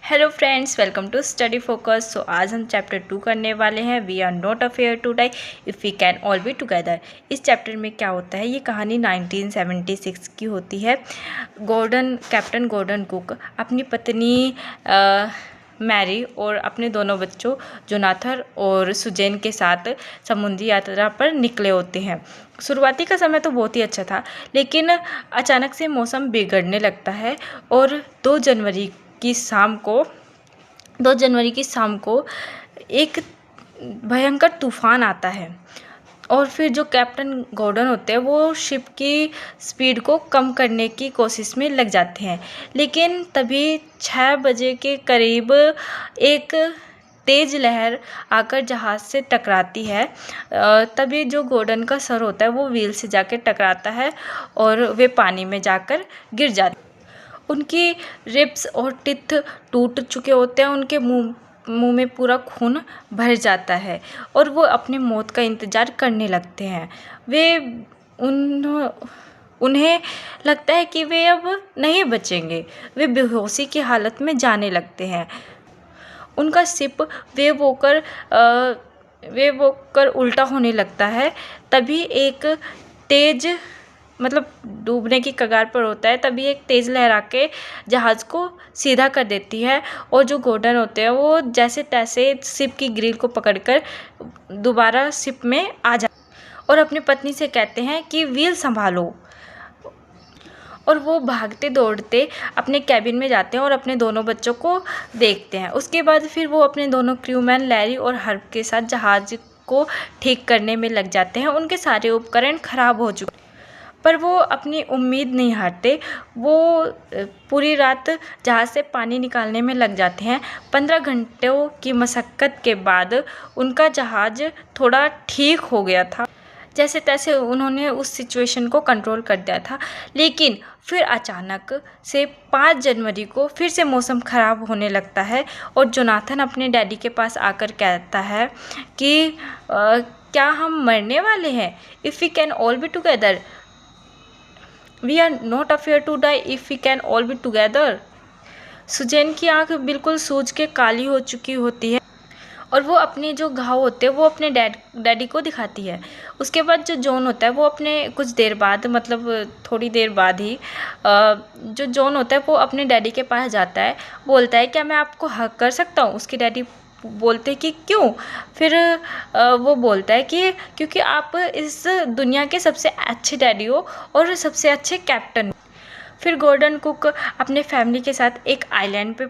Hello friends, welcome to study focus. So आज हम chapter 2 करने वाले हैं। We are not afraid to die if we can all be together. इस chapter में क्या होता है, ये कहानी 1976 की होती है। कैप्टन गॉर्डन कुक अपनी पत्नी मैरी और अपने दोनों बच्चों जोनाथन और सुजैन के साथ समुद्री यात्रा पर निकले होते हैं। शुरुआती का समय तो बहुत ही अच्छा था, लेकिन अचानक से मौसम बिगड़ने लगता है और 2 जनवरी की शाम को एक भयंकर तूफान आता है। और फिर जो कैप्टन गॉर्डन होते हैं वो शिप की स्पीड को कम करने की कोशिश में लग जाते हैं, लेकिन तभी 6 बजे के करीब एक तेज़ लहर आकर जहाज़ से टकराती है। तभी जो गॉर्डन का सर होता है वो व्हील से जाकर टकराता है और वे पानी में जाकर गिर जाते हैं। उनकी रिब्स और टिथ टूट चुके होते हैं, उनके मुंह में पूरा खून भर जाता है और वो अपने मौत का इंतज़ार करने लगते हैं। उन्हें लगता है कि वे अब नहीं बचेंगे। वे बेहोशी की हालत में जाने लगते हैं। उनका शिप वेव होकर उल्टा होने लगता है। तभी एक तेज़ डूबने की कगार पर होता है। तभी एक तेज़ लहर आके जहाज़ को सीधा कर देती है और जो गॉर्डन होते हैं वो जैसे तैसे शिप की ग्रिल को पकड़कर दोबारा शिप में आ जाते हैं और अपनी पत्नी से कहते हैं कि व्हील संभालो। और वो भागते दौड़ते अपने कैबिन में जाते हैं और अपने दोनों बच्चों को देखते हैं। उसके बाद फिर वो अपने दोनों क्रूमैन लैरी और हर्ब के साथ जहाज़ को ठीक करने में लग जाते हैं। उनके सारे उपकरण खराब हो चुके, पर वो अपनी उम्मीद नहीं हारते। वो पूरी रात जहाज़ से पानी निकालने में लग जाते हैं। 15 घंटों की मशक्क़त के बाद उनका जहाज़ थोड़ा ठीक हो गया था। जैसे तैसे उन्होंने उस सिचुएशन को कंट्रोल कर दिया था, लेकिन फिर अचानक से 5 जनवरी को फिर से मौसम ख़राब होने लगता है और जोनाथन अपने डैडी के पास आकर कहता है कि क्या हम मरने वाले हैं? If we can all be together, we are not afraid to die if we can all be together. Suzanne की आंख बिल्कुल सूज के काली हो चुकी होती है और वो अपने जो घाव होते हैं वो अपने डैडी को दिखाती है। उसके बाद जो जॉन होता है वो अपने कुछ देर बाद थोड़ी देर बाद ही जो जॉन होता है वो अपने डैडी के पास जाता है, बोलता है क्या मैं आपको हग कर सकता हूँ? उसके डैडी बोलते हैं कि क्यों? फिर वो बोलता है कि क्योंकि आप इस दुनिया के सबसे अच्छे डैडी हो और सबसे अच्छे कैप्टन। फिर गॉर्डन कुक अपने फैमिली के साथ एक आइलैंड पे